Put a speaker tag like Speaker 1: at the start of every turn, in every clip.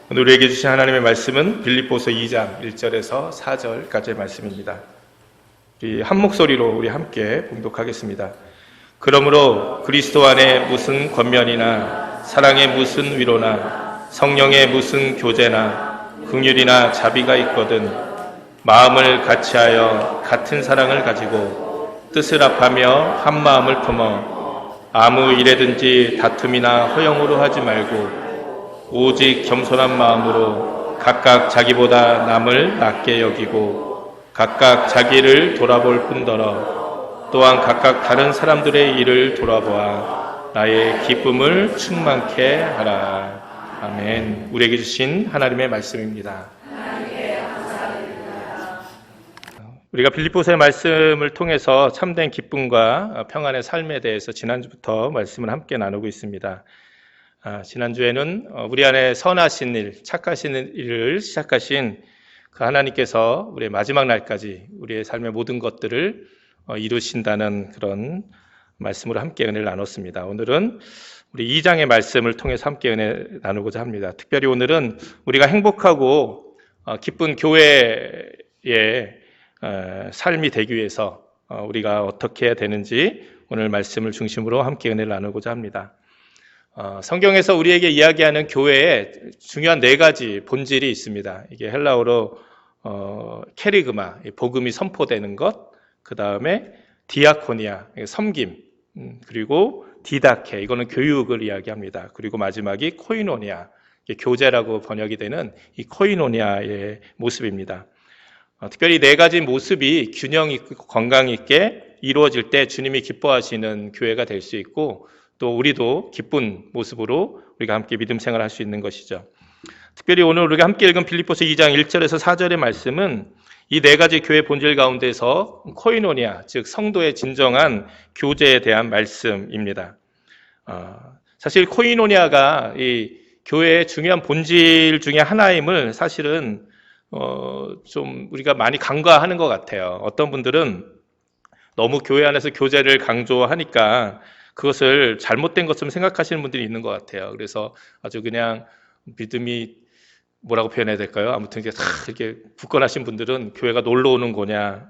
Speaker 1: 오늘 우리에게 주신 하나님의 말씀은 빌립보서 2장 1절에서 4절까지의 말씀입니다. 우리 한 목소리로 우리 함께 봉독하겠습니다. 그러므로 그리스도 안에 무슨 권면이나 사랑의 무슨 위로나 성령의 무슨 교제나 긍휼이나 자비가 있거든 마음을 같이하여 같은 사랑을 가지고 뜻을 합하며 한 마음을 품어 아무 일에든지 다툼이나 허영으로 하지 말고 오직 겸손한 마음으로 각각 자기보다 남을 낮게 여기고 각각 자기를 돌아볼 뿐더러 또한 각각 다른 사람들의 일을 돌아보아 나의 기쁨을 충만케 하라. 아멘. 우리에게 주신 하나님의 말씀입니다. 우리가 빌립보서의 말씀을 통해서 참된 기쁨과 평안의 삶에 대해서 지난주부터 말씀을 함께 나누고 있습니다. 지난주에는 우리 안에 선하신 일, 착하신 일을 시작하신 그 하나님께서 우리의 마지막 날까지 우리의 삶의 모든 것들을 이루신다는 그런 말씀으로 함께 은혜를 나눴습니다. 오늘은 우리 2장의 말씀을 통해서 함께 은혜 나누고자 합니다. 특별히 오늘은 우리가 행복하고 기쁜 교회의 삶이 되기 위해서 우리가 어떻게 해야 되는지 오늘 말씀을 중심으로 함께 은혜를 나누고자 합니다. 성경에서 우리에게 이야기하는 교회에 중요한 4가지 본질이 있습니다. 이게 헬라어로 케리그마, 복음이 선포되는 것, 그 다음에 디아코니아, 섬김, 그리고 디다케, 이거는 교육을 이야기합니다. 그리고 마지막이 코이노니아, 교제라고 번역이 되는 이 코이노니아의 모습입니다. 특별히 4가지 모습이 균형 있고 건강 있게 이루어질 때 주님이 기뻐하시는 교회가 될 수 있고 또 우리도 기쁜 모습으로 우리가 함께 믿음 생활을 할 수 있는 것이죠. 특별히 오늘 우리가 함께 읽은 빌립보서 2장 1절에서 4절의 말씀은 이 4가지 교회 본질 가운데서 코이노니아, 즉 성도의 진정한 교제에 대한 말씀입니다. 사실 코이노니아가 이 교회의 중요한 본질 중에 하나임을 사실은 좀 우리가 많이 간과하는 것 같아요. 어떤 분들은 너무 교회 안에서 교제를 강조하니까 그것을 잘못된 것처럼 생각하시는 분들이 있는 것 같아요. 그래서 아주 그냥 믿음이 뭐라고 표현해야 될까요? 아무튼 이렇게 굳건하신 분들은 교회가 놀러 오는 거냐,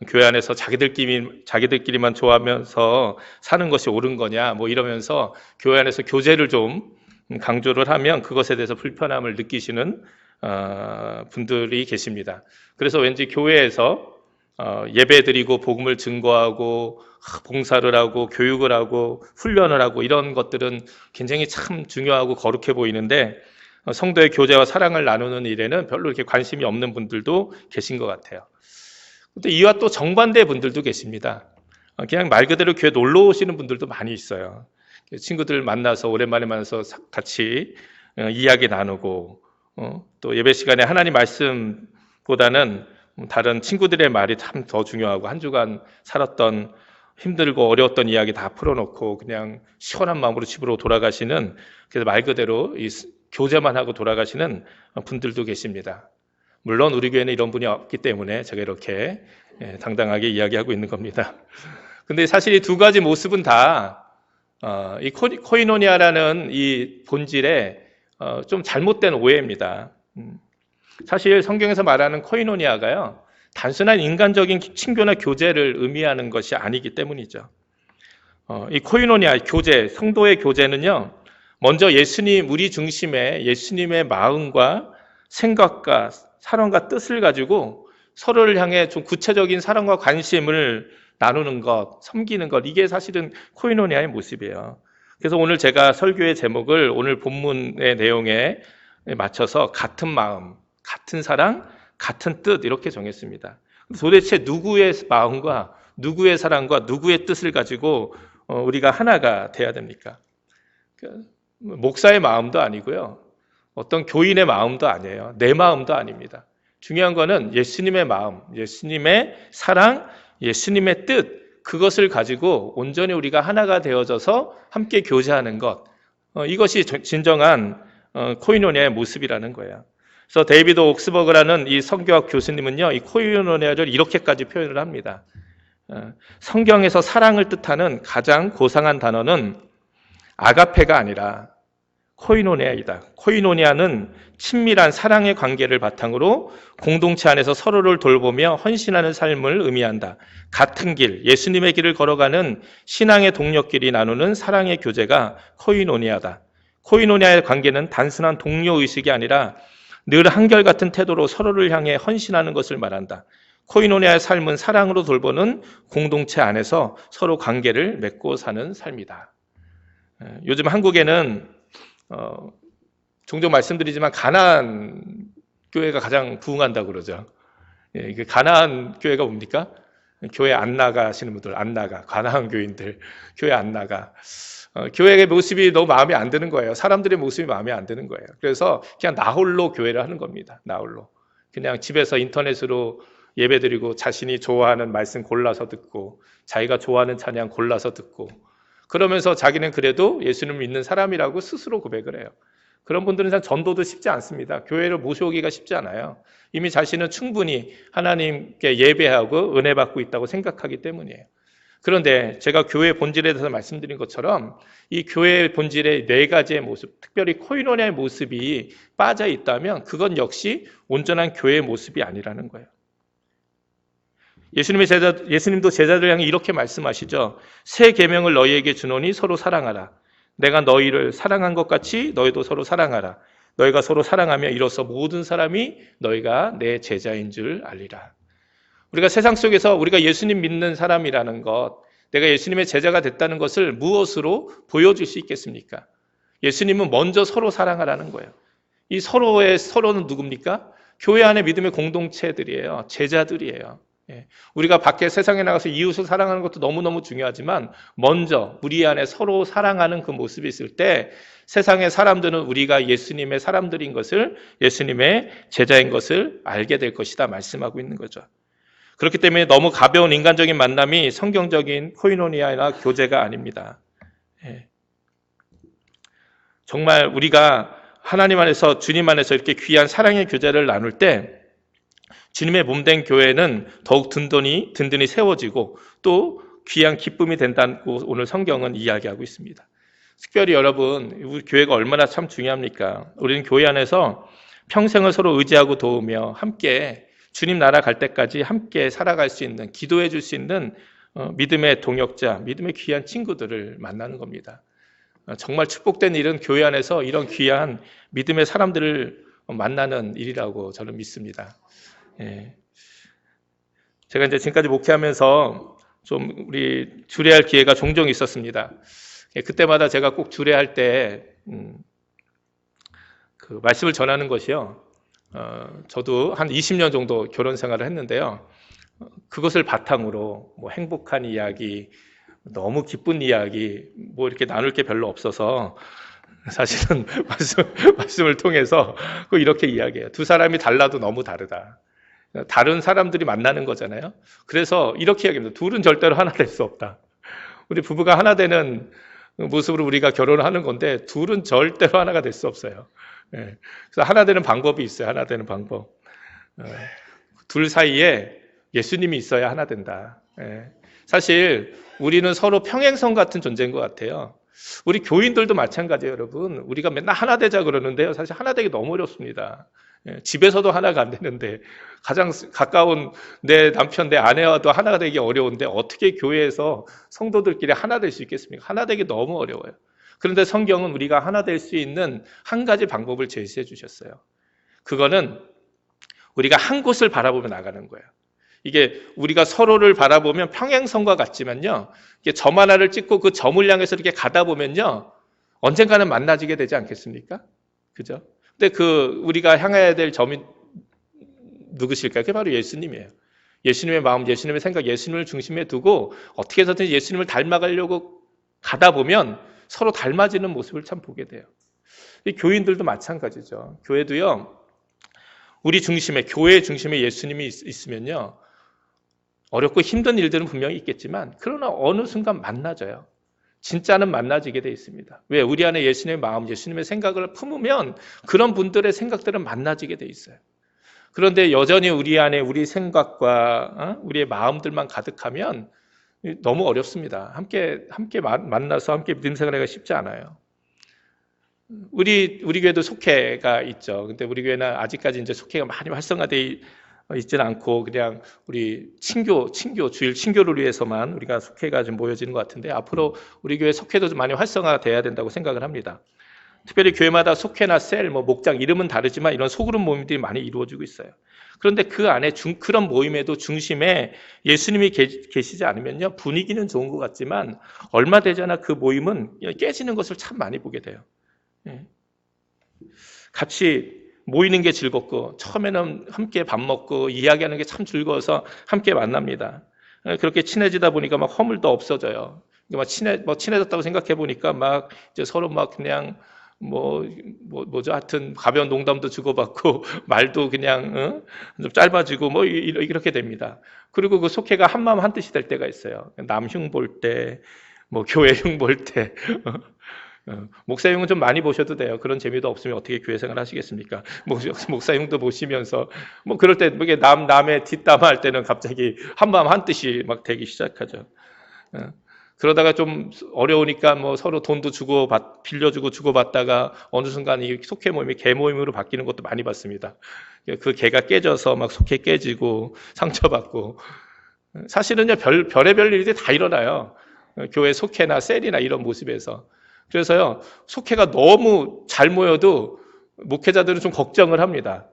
Speaker 1: 교회 안에서 자기들끼리만 좋아하면서 사는 것이 옳은 거냐, 뭐 이러면서 교회 안에서 교제를 좀 강조를 하면 그것에 대해서 불편함을 느끼시는 분들이 계십니다. 그래서 왠지 교회에서 예배드리고 복음을 증거하고 봉사를 하고 교육을 하고 훈련을 하고 이런 것들은 굉장히 참 중요하고 거룩해 보이는데 성도의 교제와 사랑을 나누는 일에는 별로 이렇게 관심이 없는 분들도 계신 것 같아요. 근데 이와 또 정반대의 분들도 계십니다. 그냥 말 그대로 교회 놀러 오시는 분들도 많이 있어요. 친구들 만나서 오랜만에 만나서 같이 이야기 나누고 또 예배 시간에 하나님 말씀보다는 다른 친구들의 말이 참 더 중요하고 한 주간 살았던 힘들고 어려웠던 이야기 다 풀어놓고 그냥 시원한 마음으로 집으로 돌아가시는, 그래서 말 그대로 이 교제만 하고 돌아가시는 분들도 계십니다. 물론 우리 교회는 이런 분이 없기 때문에 제가 이렇게 당당하게 이야기하고 있는 겁니다. 근데 사실 이 2가지 모습은 다 이 코이노니아라는 이 본질에 좀 잘못된 오해입니다. 사실 성경에서 말하는 코이노니아가요, 단순한 인간적인 친교나 교제를 의미하는 것이 아니기 때문이죠. 이 코이노니아, 교제, 성도의 교제는요, 먼저 우리 중심에 예수님의 마음과 생각과 사랑과 뜻을 가지고 서로를 향해 좀 구체적인 사랑과 관심을 나누는 것, 섬기는 것, 이게 사실은 코이노니아의 모습이에요. 그래서 오늘 제가 설교의 제목을 오늘 본문의 내용에 맞춰서 같은 마음, 같은 사랑, 같은 뜻 이렇게 정했습니다. 도대체 누구의 마음과 누구의 사랑과 누구의 뜻을 가지고 우리가 하나가 돼야 됩니까? 목사의 마음도 아니고요. 어떤 교인의 마음도 아니에요. 내 마음도 아닙니다. 중요한 거는 예수님의 마음, 예수님의 사랑, 예수님의 뜻, 그것을 가지고 온전히 우리가 하나가 되어져서 함께 교제하는 것, 이것이 진정한 코이노니아의 모습이라는 거예요. 그래서 데이비드 옥스버그라는 이 성교학 교수님은요, 이 코이노니아를 이렇게까지 표현을 합니다. 성경에서 사랑을 뜻하는 가장 고상한 단어는 아가페가 아니라 코이노니아이다. 코이노니아는 친밀한 사랑의 관계를 바탕으로 공동체 안에서 서로를 돌보며 헌신하는 삶을 의미한다. 같은 길, 예수님의 길을 걸어가는 신앙의 동력끼리 나누는 사랑의 교제가 코이노니아다. 코이노니아의 관계는 단순한 동료 의식이 아니라 늘 한결같은 태도로 서로를 향해 헌신하는 것을 말한다. 코이노니아의 삶은 사랑으로 돌보는 공동체 안에서 서로 관계를 맺고 사는 삶이다. 요즘 한국에는 종종 말씀드리지만 가나안 교회가 가장 부흥한다고 그러죠. 이게 가나안 교회가 뭡니까? 교회 안 나가시는 분들 안 나가. 가나안 교인들 교회 안 나가. 교회의 모습이 너무 마음에 안 드는 거예요. 사람들의 모습이 마음에 안 드는 거예요. 그래서 그냥 나 홀로 교회를 하는 겁니다. 나 홀로. 그냥 집에서 인터넷으로 예배드리고 자신이 좋아하는 말씀 골라서 듣고 자기가 좋아하는 찬양 골라서 듣고 그러면서 자기는 그래도 예수님을 믿는 사람이라고 스스로 고백을 해요. 그런 분들은 참 전도도 쉽지 않습니다. 교회를 모셔오기가 쉽지 않아요. 이미 자신은 충분히 하나님께 예배하고 은혜 받고 있다고 생각하기 때문이에요. 그런데 제가 교회의 본질에 대해서 말씀드린 것처럼 이 교회의 본질의 네 가지의 모습, 특별히 코이노니아의 모습이 빠져 있다면 그건 역시 온전한 교회의 모습이 아니라는 거예요. 예수님도 제자들 향해 이렇게 말씀하시죠. 새 계명을 너희에게 주노니 서로 사랑하라. 내가 너희를 사랑한 것 같이 너희도 서로 사랑하라. 너희가 서로 사랑하며 이로써 모든 사람이 너희가 내 제자인 줄 알리라. 우리가 세상 속에서 우리가 예수님 믿는 사람이라는 것, 내가 예수님의 제자가 됐다는 것을 무엇으로 보여줄 수 있겠습니까? 예수님은 먼저 서로 사랑하라는 거예요. 이 서로는 누굽니까? 교회 안에 믿음의 공동체들이에요. 제자들이에요. 우리가 밖에 세상에 나가서 이웃을 사랑하는 것도 너무너무 중요하지만 먼저 우리 안에 서로 사랑하는 그 모습이 있을 때 세상의 사람들은 우리가 예수님의 사람들인 것을, 예수님의 제자인 것을 알게 될 것이다 말씀하고 있는 거죠. 그렇기 때문에 너무 가벼운 인간적인 만남이 성경적인 코이노니아나 교제가 아닙니다. 정말 우리가 하나님 안에서, 주님 안에서 이렇게 귀한 사랑의 교제를 나눌 때 주님의 몸된 교회는 더욱 든든히 세워지고 또 귀한 기쁨이 된다고 오늘 성경은 이야기하고 있습니다. 특별히 여러분, 우리 교회가 얼마나 참 중요합니까? 우리는 교회 안에서 평생을 서로 의지하고 도우며 함께 주님 나라 갈 때까지 함께 살아갈 수 있는, 기도해 줄 수 있는 믿음의 동역자, 믿음의 귀한 친구들을 만나는 겁니다. 정말 축복된 일은 교회 안에서 이런 귀한 믿음의 사람들을 만나는 일이라고 저는 믿습니다. 제가 이제 지금까지 목회하면서 좀 우리 주례할 기회가 종종 있었습니다. 그때마다 제가 꼭 주례할 때 그 말씀을 전하는 것이요. 저도 한 20년 정도 결혼 생활을 했는데요. 그것을 바탕으로 뭐 행복한 이야기, 너무 기쁜 이야기, 뭐 이렇게 나눌 게 별로 없어서 사실은 말씀을 통해서 꼭 이렇게 이야기해요. 두 사람이 달라도 너무 다르다. 다른 사람들이 만나는 거잖아요. 그래서 이렇게 이야기합니다. 둘은 절대로 하나 될 수 없다. 우리 부부가 하나 되는 모습으로 우리가 결혼을 하는 건데 둘은 절대로 하나가 될 수 없어요. 그래서 하나 되는 방법이 있어요. 하나 되는 방법. 둘 사이에 예수님이 있어야 하나 된다. 사실 우리는 서로 평행선 같은 존재인 것 같아요. 우리 교인들도 마찬가지예요, 여러분. 우리가 맨날 하나 되자 그러는데요. 사실 하나 되기 너무 어렵습니다. 집에서도 하나가 안 되는데 가장 가까운 내 남편, 내 아내와도 하나가 되기 어려운데 어떻게 교회에서 성도들끼리 하나 될 수 있겠습니까? 하나 되기 너무 어려워요. 그런데 성경은 우리가 하나 될 수 있는 한 가지 방법을 제시해 주셨어요. 그거는 우리가 한 곳을 바라보며 나가는 거예요. 이게 우리가 서로를 바라보면 평행선과 같지만요. 이게 점 하나를 찍고 그 점을 향해서 이렇게 가다 보면요. 언젠가는 만나지게 되지 않겠습니까? 그죠? 근데 우리가 향해야 될 점이 누구실까요? 그게 바로 예수님이에요. 예수님의 마음, 예수님의 생각, 예수님을 중심에 두고 어떻게 해서든 예수님을 닮아가려고 가다 보면 서로 닮아지는 모습을 참 보게 돼요. 이 교인들도 마찬가지죠. 교회도요. 우리 중심에, 교회 중심에 예수님이 있으면요. 어렵고 힘든 일들은 분명히 있겠지만 그러나 어느 순간 만나져요. 진짜는 만나지게 돼 있습니다. 왜? 우리 안에 예수님의 마음, 예수님의 생각을 품으면 그런 분들의 생각들은 만나지게 돼 있어요. 그런데 여전히 우리 안에 우리 생각과 우리의 마음들만 가득하면 너무 어렵습니다. 함께 만나서 함께 믿음 생활하기가 쉽지 않아요. 우리 교회도 속회가 있죠. 근데 우리 교회는 아직까지 이제 속회가 많이 활성화되어 있지는 않고 그냥 우리 주일 친교를 위해서만 우리가 속회가 좀 모여지는 것 같은데 앞으로 우리 교회 속회도 좀 많이 활성화돼야 된다고 생각을 합니다. 특별히 교회마다 속회나 셀, 목장 이름은 다르지만 이런 소그룹 모임들이 많이 이루어지고 있어요. 그런데 그 안에 그런 모임에도 중심에 예수님이 계시지 않으면요 분위기는 좋은 것 같지만 얼마 되지 않아 그 모임은 깨지는 것을 참 많이 보게 돼요. 같이 모이는 게 즐겁고 처음에는 함께 밥 먹고 이야기하는 게 참 즐거워서 함께 만납니다. 그렇게 친해지다 보니까 막 허물도 없어져요. 친해졌다고 생각해 보니까 막 이제 서로 막 그냥 뭐죠? 하여튼 가벼운 농담도 주고받고 말도 그냥 좀 짧아지고 이렇게 됩니다. 그리고 그 속회가 한마음 한뜻이 될 때가 있어요. 남흉 볼 때, 교회 흉 볼 때. 목사 흉은 좀 많이 보셔도 돼요. 그런 재미도 없으면 어떻게 교회 생활 하시겠습니까? 목사 흉도 보시면서 그럴 때 남의 뒷담화할 때는 갑자기 한마음 한뜻이 막 되기 시작하죠. 그러다가 좀 어려우니까 서로 돈도 빌려주고 주고받다가 어느 순간 이 속회 모임이 개 모임으로 바뀌는 것도 많이 봤습니다. 그 개가 깨져서 막 속회 깨지고 상처받고 사실은요 별의별 일들이 다 일어나요. 교회 속회나 셀이나 이런 모습에서. 그래서요 속회가 너무 잘 모여도 목회자들은 좀 걱정을 합니다.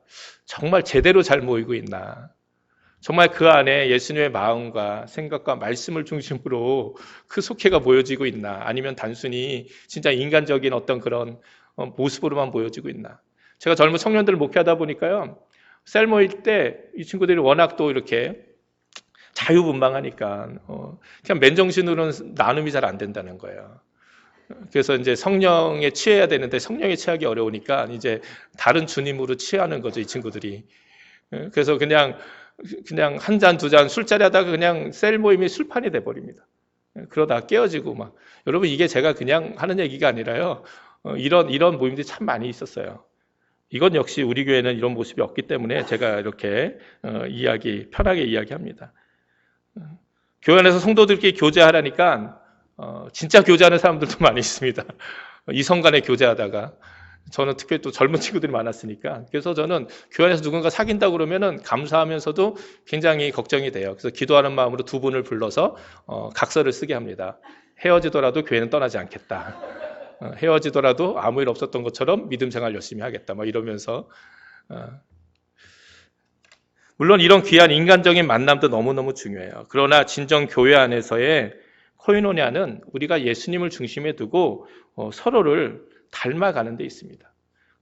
Speaker 1: 정말 제대로 잘 모이고 있나? 정말 그 안에 예수님의 마음과 생각과 말씀을 중심으로 그 속회가 모여지고 있나? 아니면 단순히 진짜 인간적인 어떤 그런 모습으로만 보여지고 있나? 제가 젊은 청년들을 목회하다 보니까요. 셀 모일 때 이 친구들이 워낙 또 이렇게 자유분방하니까 그냥 맨정신으로는 나눔이 잘 안 된다는 거예요. 그래서 이제 성령에 취해야 되는데 성령에 취하기 어려우니까 이제 다른 주님으로 취하는 거죠, 이 친구들이. 그래서 그냥 한 잔, 두 잔 술자리 하다가 그냥 셀 모임이 술판이 돼버립니다. 그러다 깨어지고 막. 여러분, 이게 제가 그냥 하는 얘기가 아니라요. 이런 모임들이 참 많이 있었어요. 이건 역시 우리 교회는 이런 모습이 없기 때문에 제가 이렇게 편하게 이야기합니다. 교회 안에서 성도들끼리 교제하라니까 진짜 교제하는 사람들도 많이 있습니다. 이성 간에 교제하다가 저는 특별히 또 젊은 친구들이 많았으니까 그래서 저는 교회 안에서 누군가 사귄다고 그러면은 감사하면서도 굉장히 걱정이 돼요. 그래서 기도하는 마음으로 두 분을 불러서 각서를 쓰게 합니다. 헤어지더라도 교회는 떠나지 않겠다. 헤어지더라도 아무 일 없었던 것처럼 믿음 생활 열심히 하겠다. 이러면서 물론 이런 귀한 인간적인 만남도 너무너무 중요해요. 그러나 진정 교회 안에서의 코이노냐는 우리가 예수님을 중심에 두고 서로를 닮아가는 데 있습니다.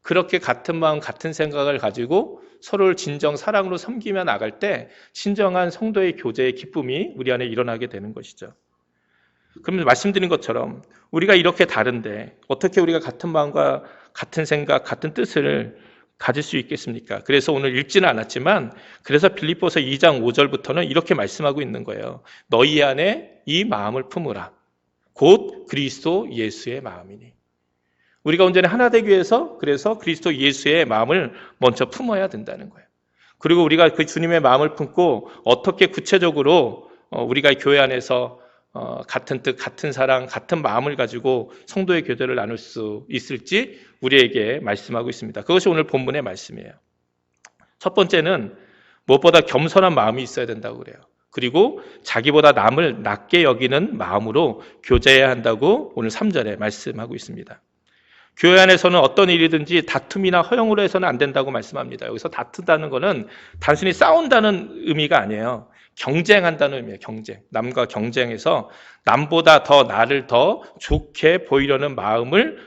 Speaker 1: 그렇게 같은 마음, 같은 생각을 가지고 서로를 진정 사랑으로 섬기며 나갈 때 진정한 성도의 교제의 기쁨이 우리 안에 일어나게 되는 것이죠. 그러면 말씀드린 것처럼 우리가 이렇게 다른데 어떻게 우리가 같은 마음과 같은 생각, 같은 뜻을 가질 수 있겠습니까? 그래서 오늘 읽지는 않았지만 그래서 빌립보서 2장 5절부터는 이렇게 말씀하고 있는 거예요. 너희 안에 이 마음을 품으라. 곧 그리스도 예수의 마음이니. 우리가 온전히 하나 되기 위해서 그래서 그리스도 예수의 마음을 먼저 품어야 된다는 거예요. 그리고 우리가 그 주님의 마음을 품고 어떻게 구체적으로 우리가 교회 안에서 같은 뜻, 같은 사랑, 같은 마음을 가지고 성도의 교제를 나눌 수 있을지 우리에게 말씀하고 있습니다. 그것이 오늘 본문의 말씀이에요. 첫 번째는 무엇보다 겸손한 마음이 있어야 된다고 그래요. 그리고 자기보다 남을 낮게 여기는 마음으로 교제해야 한다고 오늘 3절에 말씀하고 있습니다. 교회 안에서는 어떤 일이든지 다툼이나 허용으로 해서는 안 된다고 말씀합니다. 여기서 다툰다는 것은 단순히 싸운다는 의미가 아니에요. 경쟁한다는 의미예요. 경쟁. 남과 경쟁해서 남보다 더 나를 더 좋게 보이려는 마음을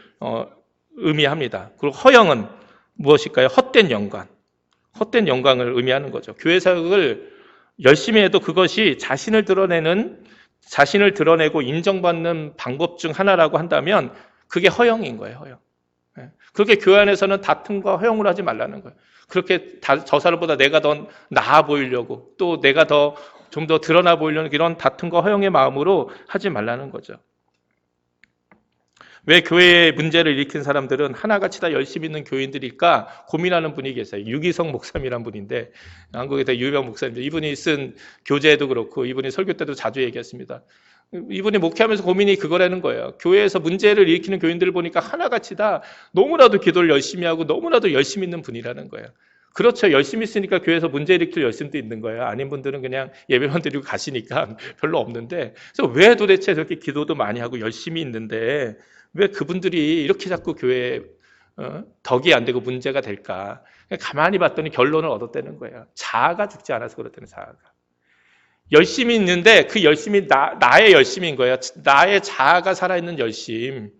Speaker 1: 의미합니다. 그리고 허영은 무엇일까요? 헛된 영광. 헛된 영광을 의미하는 거죠. 교회 사역을 열심히 해도 그것이 자신을 드러내고 인정받는 방법 중 하나라고 한다면 그게 허영인 거예요. 허영. 그렇게 교회 안에서는 다툼과 허용을 하지 말라는 거예요. 그렇게 저 사람보다 내가 더 나아 보이려고 또 내가 좀 더 드러나 보이려는 이런 다툼과 허용의 마음으로 하지 말라는 거죠. 왜 교회에 문제를 일으킨 사람들은 하나같이 다 열심히 있는 교인들일까 고민하는 분이 계세요. 유기성 목사님이란 분인데 한국에 되게 유명 목사님인데 이분이 쓴 교재에도 그렇고 이분이 설교 때도 자주 얘기했습니다. 이분이 목회하면서 고민이 그거라는 거예요. 교회에서 문제를 일으키는 교인들을 보니까 하나같이 다 너무나도 기도를 열심히 하고 너무나도 열심히 있는 분이라는 거예요. 그렇죠. 열심히 있으니까 교회에서 문제 일으킬 열심도 있는 거예요. 아닌 분들은 그냥 예배만 드리고 가시니까 별로 없는데, 그래서 왜 도대체 저렇게 기도도 많이 하고 열심히 있는데 왜 그분들이 이렇게 자꾸 교회에 덕이 안 되고 문제가 될까? 가만히 봤더니 결론을 얻었다는 거예요. 자아가 죽지 않아서 그렇다는, 자아가. 열심히 있는데 그 열심이 나의 열심인 거예요. 나의 자아가 살아있는 열심.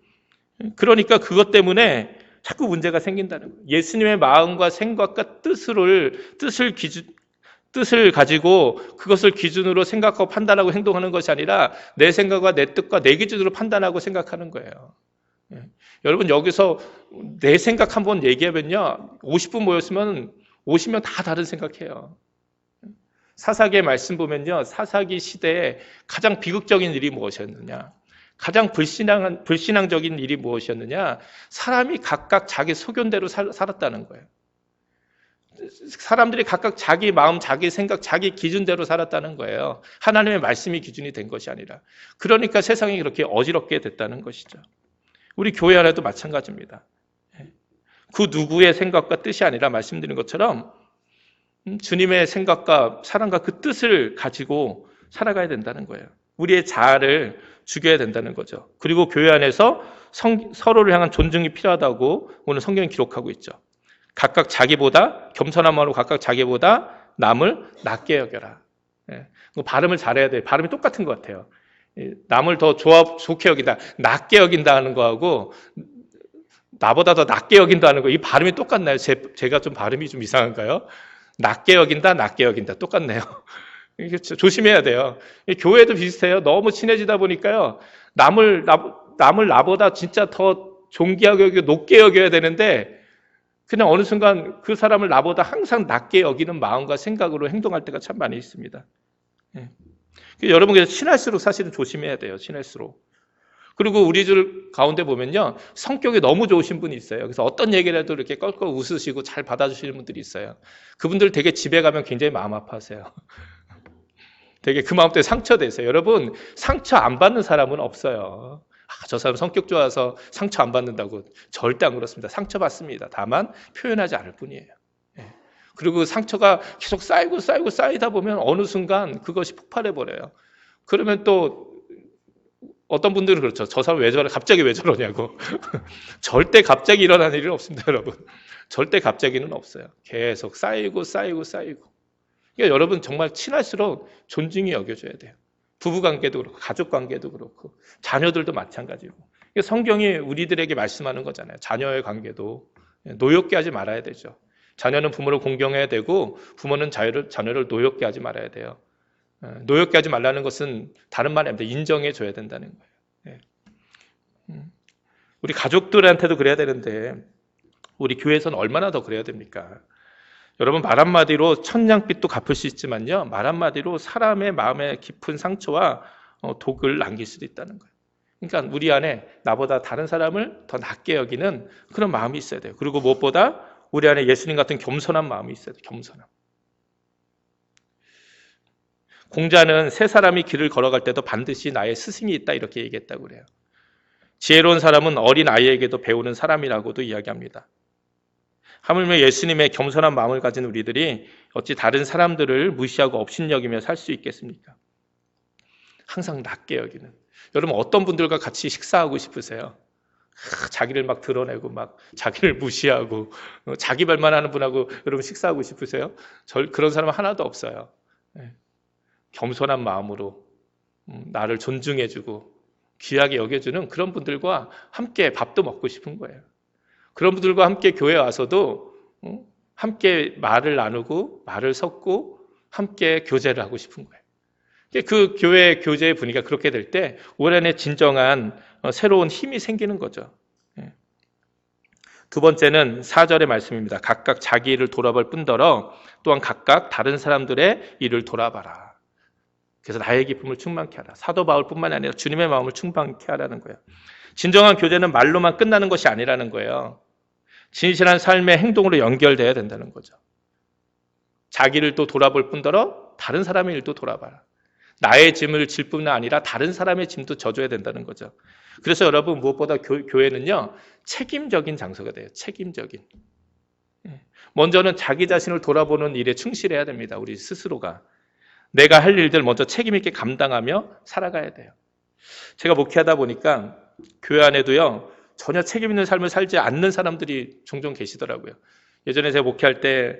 Speaker 1: 그러니까 그것 때문에 자꾸 문제가 생긴다는 거예요. 예수님의 마음과 생각과 뜻을 가지고 그것을 기준으로 생각하고 판단하고 행동하는 것이 아니라 내 생각과 내 뜻과 내 기준으로 판단하고 생각하는 거예요. 여러분, 여기서 내 생각 한번 얘기하면요, 50분 모였으면 50명 다 다른 생각해요. 사사기의 말씀 보면요, 사사기 시대에 가장 비극적인 일이 무엇이었느냐, 가장 불신앙적인 일이 무엇이었느냐, 사람이 각각 자기 소견대로 살았다는 거예요. 사람들이 각각 자기 마음, 자기 생각, 자기 기준대로 살았다는 거예요. 하나님의 말씀이 기준이 된 것이 아니라. 그러니까 세상이 그렇게 어지럽게 됐다는 것이죠. 우리 교회 안에도 마찬가지입니다. 그 누구의 생각과 뜻이 아니라 말씀드린 것처럼 주님의 생각과 사랑과 그 뜻을 가지고 살아가야 된다는 거예요. 우리의 자아를 죽여야 된다는 거죠. 그리고 교회 안에서 서로를 향한 존중이 필요하다고 오늘 성경이 기록하고 있죠. 각각 자기보다, 겸손한 마음으로 각각 자기보다 남을 낮게 여겨라. 발음을 잘해야 돼요. 발음이 똑같은 것 같아요. 남을 더 좋게 여긴다, 낮게 여긴다 하는 거하고 나보다 더 낮게 여긴다 하는 거, 이 발음이 똑같나요? 제가 좀 발음이 좀 이상한가요? 낮게 여긴다, 낮게 여긴다 똑같네요. 조심해야 돼요. 교회도 비슷해요. 너무 친해지다 보니까요, 남을 나보다 진짜 더 존귀하게 여기고 높게 여겨야 되는데 그냥 어느 순간 그 사람을 나보다 항상 낮게 여기는 마음과 생각으로 행동할 때가 참 많이 있습니다. 여러분, 그래서 친할수록 사실은 조심해야 돼요. 친할수록. 그리고 우리들 가운데 보면요, 성격이 너무 좋으신 분이 있어요. 그래서 어떤 얘기를 해도 이렇게 껄껄 웃으시고 잘 받아주시는 분들이 있어요. 그분들 되게 집에 가면 굉장히 마음 아파하세요. 되게 그 마음 때문에 상처되세요. 여러분, 상처 안 받는 사람은 없어요. 저 사람 성격 좋아서 상처 안 받는다고. 절대 안 그렇습니다. 상처 받습니다. 다만 표현하지 않을 뿐이에요. 그리고 상처가 계속 쌓이다 보면 어느 순간 그것이 폭발해 버려요. 그러면 또 어떤 분들은 그렇죠. 저 사람 왜 저래? 갑자기 왜 저러냐고. 절대 갑자기 일어나는 일은 없습니다, 여러분. 절대 갑자기는 없어요. 계속 쌓이고. 그러니까 여러분, 정말 친할수록 존중이 여겨져야 돼요. 부부관계도 그렇고 가족관계도 그렇고 자녀들도 마찬가지고. 성경이 우리들에게 말씀하는 거잖아요. 자녀의 관계도 노엽게 하지 말아야 되죠. 자녀는 부모를 공경해야 되고 부모는 자녀를 노엽게 하지 말아야 돼요. 노엽게 하지 말라는 것은 다른 말이 아닙니다. 인정해 줘야 된다는 거예요. 우리 가족들한테도 그래야 되는데 우리 교회에서는 얼마나 더 그래야 됩니까? 여러분, 말 한마디로 천냥빚도 갚을 수 있지만요, 말 한마디로 사람의 마음에 깊은 상처와 독을 남길 수도 있다는 거예요. 그러니까 우리 안에 나보다 다른 사람을 더 낮게 여기는 그런 마음이 있어야 돼요. 그리고 무엇보다 우리 안에 예수님 같은 겸손한 마음이 있어야 돼요. 겸손함. 공자는 세 사람이 길을 걸어갈 때도 반드시 나의 스승이 있다, 이렇게 얘기했다고 그래요. 지혜로운 사람은 어린 아이에게도 배우는 사람이라고도 이야기합니다. 하물며 예수님의 겸손한 마음을 가진 우리들이 어찌 다른 사람들을 무시하고 업신여기며 살 수 있겠습니까? 항상 낮게 여기는. 여러분, 어떤 분들과 같이 식사하고 싶으세요? 자기를 막 드러내고 막 자기를 무시하고 자기 말만 하는 분하고 여러분 식사하고 싶으세요? 그런 사람은 하나도 없어요. 겸손한 마음으로 나를 존중해주고 귀하게 여겨주는 그런 분들과 함께 밥도 먹고 싶은 거예요. 그런 분들과 함께 교회에 와서도 함께 말을 나누고 말을 섞고 함께 교제를 하고 싶은 거예요. 그 교회 교제의 분위기가 그렇게 될 때 우리 안에 진정한 새로운 힘이 생기는 거죠. 두 번째는 4절의 말씀입니다. 각각 자기 일을 돌아볼 뿐더러 또한 각각 다른 사람들의 일을 돌아봐라. 그래서 나의 기쁨을 충만케 하라. 사도 바울뿐만 아니라 주님의 마음을 충만케 하라는 거예요. 진정한 교제는 말로만 끝나는 것이 아니라는 거예요. 진실한 삶의 행동으로 연결돼야 된다는 거죠. 자기를 또 돌아볼 뿐더러 다른 사람의 일도 돌아봐라. 나의 짐을 질 뿐만 아니라 다른 사람의 짐도 져줘야 된다는 거죠. 그래서 여러분 무엇보다 교회는요 책임적인 장소가 돼요. 책임적인. 먼저는 자기 자신을 돌아보는 일에 충실해야 됩니다. 우리 스스로가. 내가 할 일들 먼저 책임 있게 감당하며 살아가야 돼요. 제가 목회하다 보니까 교회 안에도요 전혀 책임 있는 삶을 살지 않는 사람들이 종종 계시더라고요. 예전에 제가 목회할 때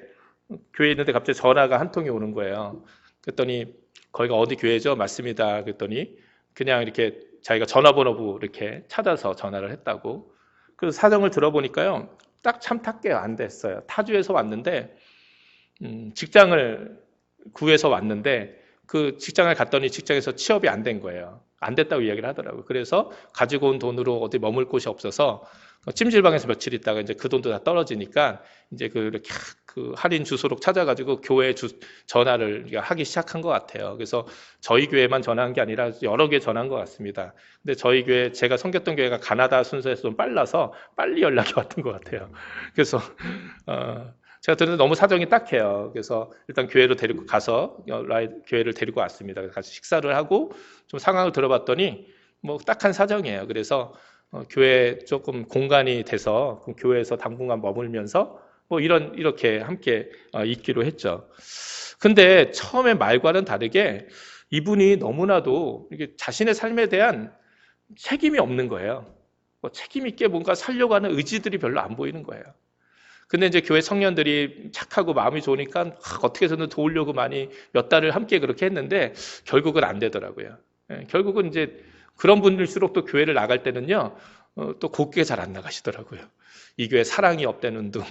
Speaker 1: 교회에 있는데 갑자기 전화가 한 통이 오는 거예요. 그랬더니 거기가 어디 교회죠? 맞습니다. 그랬더니 그냥 이렇게 자기가 전화번호부 이렇게 찾아서 전화를 했다고. 그래서 사정을 들어보니까요. 딱 참 탔게요. 안 됐어요. 타주에서 왔는데 직장을 구해서 왔는데 그 직장을 갔더니 직장에서 취업이 안 된 거예요. 안 됐다고 이야기를 하더라고요. 그래서 가지고 온 돈으로 어디 머물 곳이 없어서 찜질방에서 며칠 있다가 이제 그 돈도 다 떨어지니까 이제 이렇게 그 할인 주소록 찾아가지고 교회 전화를 하기 시작한 것 같아요. 그래서 저희 교회만 전화한 게 아니라 여러 개 전화한 것 같습니다. 근데 저희 교회, 제가 섬겼던 교회가 가나다 순서에서 좀 빨라서 빨리 연락이 왔던 것 같아요. 그래서 제가 들었는데 너무 사정이 딱해요. 그래서 일단 교회로 데리고 가서 교회를 데리고 왔습니다. 같이 식사를 하고 좀 상황을 들어봤더니 뭐 딱한 사정이에요. 그래서 교회 조금 공간이 돼서 교회에서 당분간 머물면서 뭐 이렇게 함께 있기로 했죠. 근데 처음에 말과는 다르게 이분이 너무나도 이게 자신의 삶에 대한 책임이 없는 거예요. 뭐 책임 있게 뭔가 살려고 하는 의지들이 별로 안 보이는 거예요. 근데 이제 교회 청년들이 착하고 마음이 좋으니까 어떻게 해서든 도우려고 많이 몇 달을 함께 그렇게 했는데 결국은 안 되더라고요. 결국은 이제 그런 분일수록 또 교회를 나갈 때는요, 또 곱게 잘 안 나가시더라고요. 이 교회 사랑이 없다는 둥,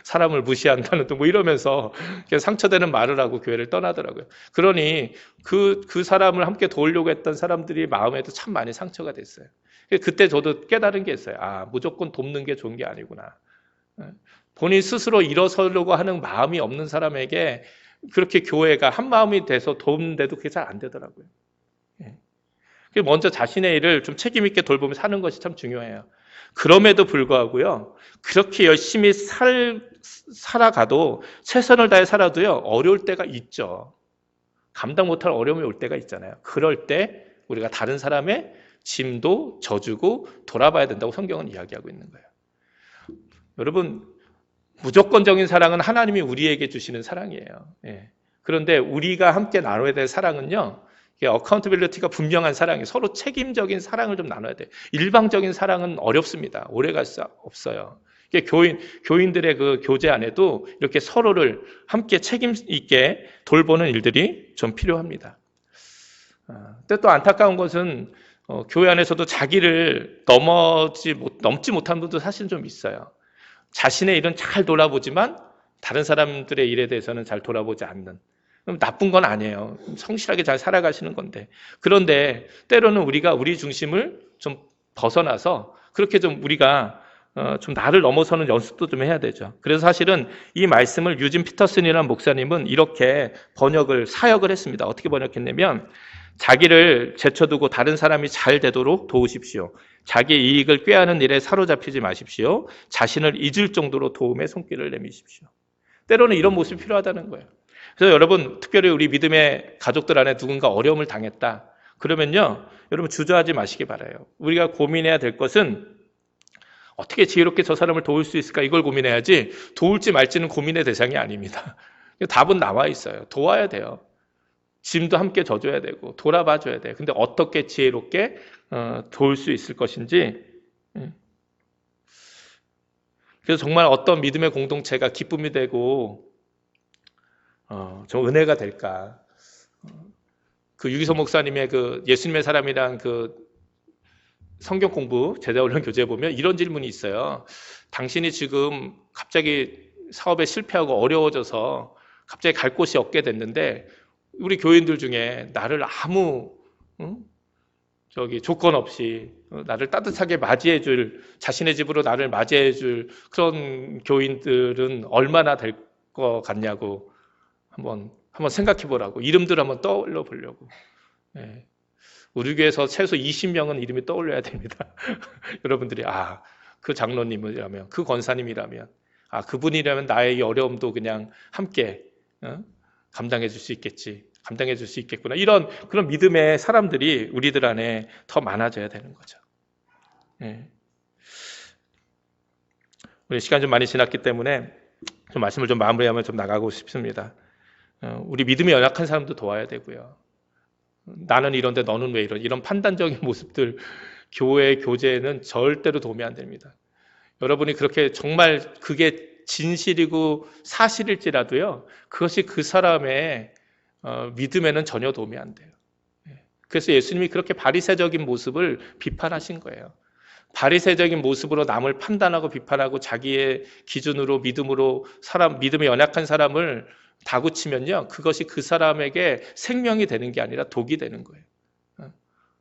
Speaker 1: 사람을 무시한다는 둥, 뭐 이러면서 상처되는 말을 하고 교회를 떠나더라고요. 그러니 그 사람을 함께 도우려고 했던 사람들이 마음에도 참 많이 상처가 됐어요. 그때 저도 깨달은 게 있어요. 아, 무조건 돕는 게 좋은 게 아니구나. 본인 스스로 일어서려고 하는 마음이 없는 사람에게 그렇게 교회가 한 마음이 돼서 돕는데도 그게 잘 안 되더라고요. 먼저 자신의 일을 좀 책임 있게 돌보며 사는 것이 참 중요해요. 그럼에도 불구하고요, 그렇게 열심히 살아가도, 최선을 다해 살아도요, 어려울 때가 있죠. 감당 못할 어려움이 올 때가 있잖아요. 그럴 때 우리가 다른 사람의 짐도 져주고 돌아봐야 된다고 성경은 이야기하고 있는 거예요. 여러분, 무조건적인 사랑은 하나님이 우리에게 주시는 사랑이에요. 그런데 우리가 함께 나눠야 될 사랑은요, 어카운터빌리티가 분명한 사랑이, 서로 책임적인 사랑을 좀 나눠야 돼요. 일방적인 사랑은 어렵습니다. 오래갈 수 없어요. 교인들의 그 교제 안에도 이렇게 서로를 함께 책임 있게 돌보는 일들이 좀 필요합니다. 근데 또 안타까운 것은 교회 안에서도 자기를 넘지 못한 분도 사실 좀 있어요. 자신의 일은 잘 돌아보지만 다른 사람들의 일에 대해서는 잘 돌아보지 않는. 나쁜 건 아니에요. 성실하게 잘 살아가시는 건데. 그런데 때로는 우리가 우리 중심을 좀 벗어나서 그렇게 좀 우리가 좀 나를 넘어서는 연습도 좀 해야 되죠. 그래서 사실은 이 말씀을 유진 피터슨이라는 목사님은 이렇게 사역을 했습니다. 어떻게 번역했냐면, 자기를 제쳐두고 다른 사람이 잘 되도록 도우십시오. 자기 이익을 꾀하는 일에 사로잡히지 마십시오. 자신을 잊을 정도로 도움의 손길을 내미십시오. 때로는 이런 모습이 필요하다는 거예요. 그래서 여러분, 특별히 우리 믿음의 가족들 안에 누군가 어려움을 당했다. 그러면요, 여러분 주저하지 마시기 바라요. 우리가 고민해야 될 것은 어떻게 지혜롭게 저 사람을 도울 수 있을까, 이걸 고민해야지 도울지 말지는 고민의 대상이 아닙니다. 답은 나와 있어요. 도와야 돼요. 짐도 함께 져줘야 되고 돌아봐줘야 돼요. 근데 어떻게 지혜롭게 도울 수 있을 것인지. 그래서 정말 어떤 믿음의 공동체가 기쁨이 되고 좀 은혜가 될까. 그 유기소 목사님의 그 예수님의 사람이란 그 성경 공부 제자훈련 교재에 보면 이런 질문이 있어요. 당신이 지금 갑자기 사업에 실패하고 어려워져서 갑자기 갈 곳이 없게 됐는데, 우리 교인들 중에 나를 아무 조건 없이 나를 따뜻하게 맞이해줄, 자신의 집으로 나를 맞이해줄 그런 교인들은 얼마나 될 것 같냐고 한번 생각해 보라고, 이름들 한번 떠올려 보려고. 우리 교회에서 최소 20명은 이름이 떠올려야 됩니다. 여러분들이 그 장로님이라면, 그 권사님이라면, 그분이라면 나의 이 어려움도 그냥 함께 감당해 줄 수 있겠지. 감당해 줄 수 있겠구나. 그런 믿음의 사람들이 우리들 안에 더 많아져야 되는 거죠. 예. 우리 시간 좀 많이 지났기 때문에 좀 말씀을 좀 마무리하면 좀 나가고 싶습니다. 우리 믿음이 연약한 사람도 도와야 되고요. 나는 이런데 너는 왜 이런 판단적인 모습들, 교회 교제에는 절대로 도움이 안 됩니다. 여러분이 그렇게 정말 그게 진실이고 사실일지라도요, 그것이 그 사람의 믿음에는 전혀 도움이 안 돼요. 그래서 예수님이 그렇게 바리새적인 모습을 비판하신 거예요. 바리새적인 모습으로 남을 판단하고 비판하고 자기의 기준으로 믿음이 연약한 사람을 다구치면요, 그것이 그 사람에게 생명이 되는 게 아니라 독이 되는 거예요.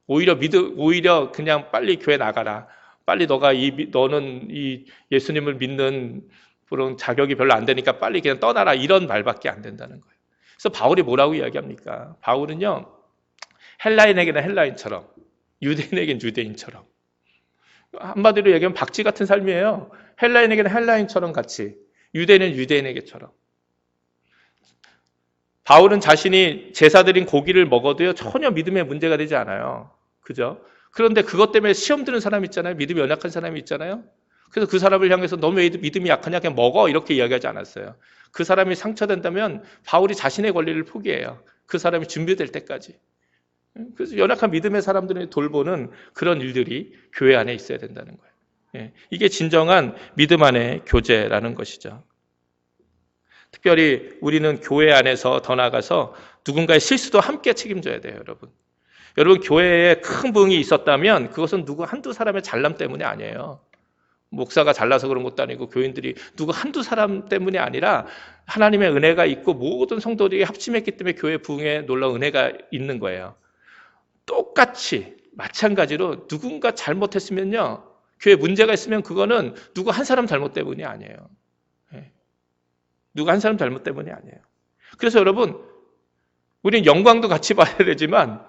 Speaker 1: 오히려 그냥 빨리 교회 나가라. 빨리 너는 이 예수님을 믿는 그런 자격이 별로 안 되니까 빨리 그냥 떠나라. 이런 말밖에 안 된다는 거예요. 그래서 바울이 뭐라고 이야기합니까? 바울은요, 헬라인에게는 헬라인처럼, 유대인에게는 유대인처럼. 한마디로 얘기하면 박쥐 같은 삶이에요. 헬라인에게는 헬라인처럼 같이, 유대인은 유대인에게처럼. 바울은 자신이 제사 드린 고기를 먹어도요, 전혀 믿음에 문제가 되지 않아요. 그죠? 그런데 그것 때문에 시험 드는 사람 있잖아요. 믿음이 연약한 사람이 있잖아요. 그래서 그 사람을 향해서 너 왜 믿음이 약하냐, 그냥 먹어. 이렇게 이야기하지 않았어요. 그 사람이 상처된다면 바울이 자신의 권리를 포기해요. 그 사람이 준비될 때까지. 그래서 연약한 믿음의 사람들을 돌보는 그런 일들이 교회 안에 있어야 된다는 거예요. 이게 진정한 믿음 안의 교제라는 것이죠. 특별히 우리는 교회 안에서 더 나아가서 누군가의 실수도 함께 책임져야 돼요, 여러분. 여러분, 교회에 큰 부흥이 있었다면 그것은 한두 사람의 잘남 때문이 아니에요. 목사가 잘나서 그런 것도 아니고 교인들이 한두 사람 때문이 아니라 하나님의 은혜가 있고 모든 성도들이 합심했기 때문에 교회 부흥에 놀라운 은혜가 있는 거예요. 똑같이 마찬가지로 누군가 잘못했으면요, 교회에 문제가 있으면 그거는 누구 한 사람 잘못 때문이 아니에요. 누구 한 사람 잘못 때문이 아니에요. 그래서 여러분, 우리는 영광도 같이 받아야 되지만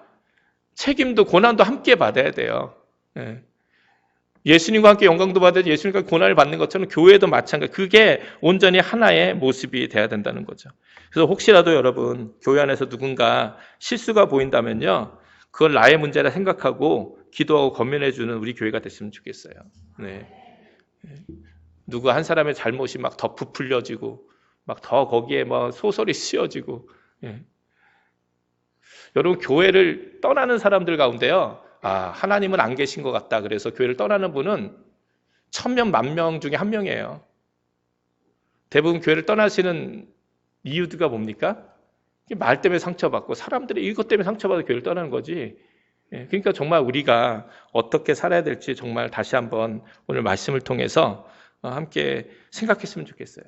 Speaker 1: 책임도 고난도 함께 받아야 돼요. 예수님과 함께 영광도 받아야지 예수님과 고난을 받는 것처럼 교회도 마찬가지. 그게 온전히 하나의 모습이 돼야 된다는 거죠. 그래서 혹시라도 여러분, 교회 안에서 누군가 실수가 보인다면요, 그걸 나의 문제라 생각하고 기도하고 권면해 주는 우리 교회가 됐으면 좋겠어요. 누구 한 사람의 잘못이 막 더 부풀려지고 막 더 거기에 뭐 소설이 씌워지고. 여러분, 교회를 떠나는 사람들 가운데요, 하나님은 안 계신 것 같다 그래서 교회를 떠나는 분은 1000명, 10,000명 중에 한 명이에요. 대부분 교회를 떠나시는 이유가 뭡니까? 말 때문에 상처받고 사람들이 이것 때문에 상처받아 교회를 떠나는 거지. 그러니까 정말 우리가 어떻게 살아야 될지 정말 다시 한번 오늘 말씀을 통해서 함께 생각했으면 좋겠어요.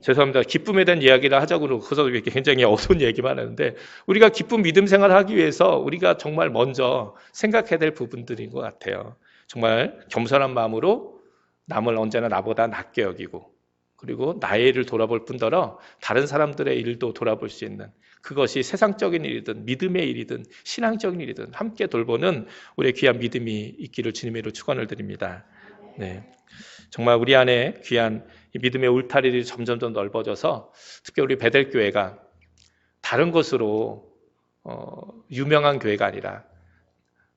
Speaker 1: 죄송합니다. 기쁨에 대한 이야기를 하자고 그러고서 이렇게 굉장히 어두운 얘기만 하는데, 우리가 기쁜 믿음 생활을 하기 위해서 우리가 정말 먼저 생각해야 될 부분들인 것 같아요. 정말 겸손한 마음으로 남을 언제나 나보다 낮게 여기고, 그리고 나의 일을 돌아볼 뿐더러 다른 사람들의 일도 돌아볼 수 있는, 그것이 세상적인 일이든 믿음의 일이든 신앙적인 일이든 함께 돌보는 우리의 귀한 믿음이 있기를 주님으로 축원을 드립니다. 정말 우리 안에 귀한 믿음의 울타리들이 점점 더 넓어져서 특히 우리 베델교회가 다른 것으로 유명한 교회가 아니라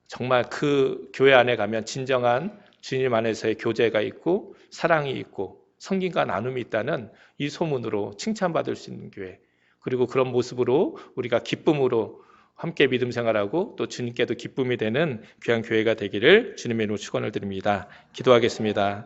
Speaker 1: 정말 그 교회 안에 가면 진정한 주님 안에서의 교제가 있고 사랑이 있고 성김과 나눔이 있다는 이 소문으로 칭찬받을 수 있는 교회, 그리고 그런 모습으로 우리가 기쁨으로 함께 믿음 생활하고 또 주님께도 기쁨이 되는 귀한 교회가 되기를 주님의 이름으로 축원을 드립니다. 기도하겠습니다.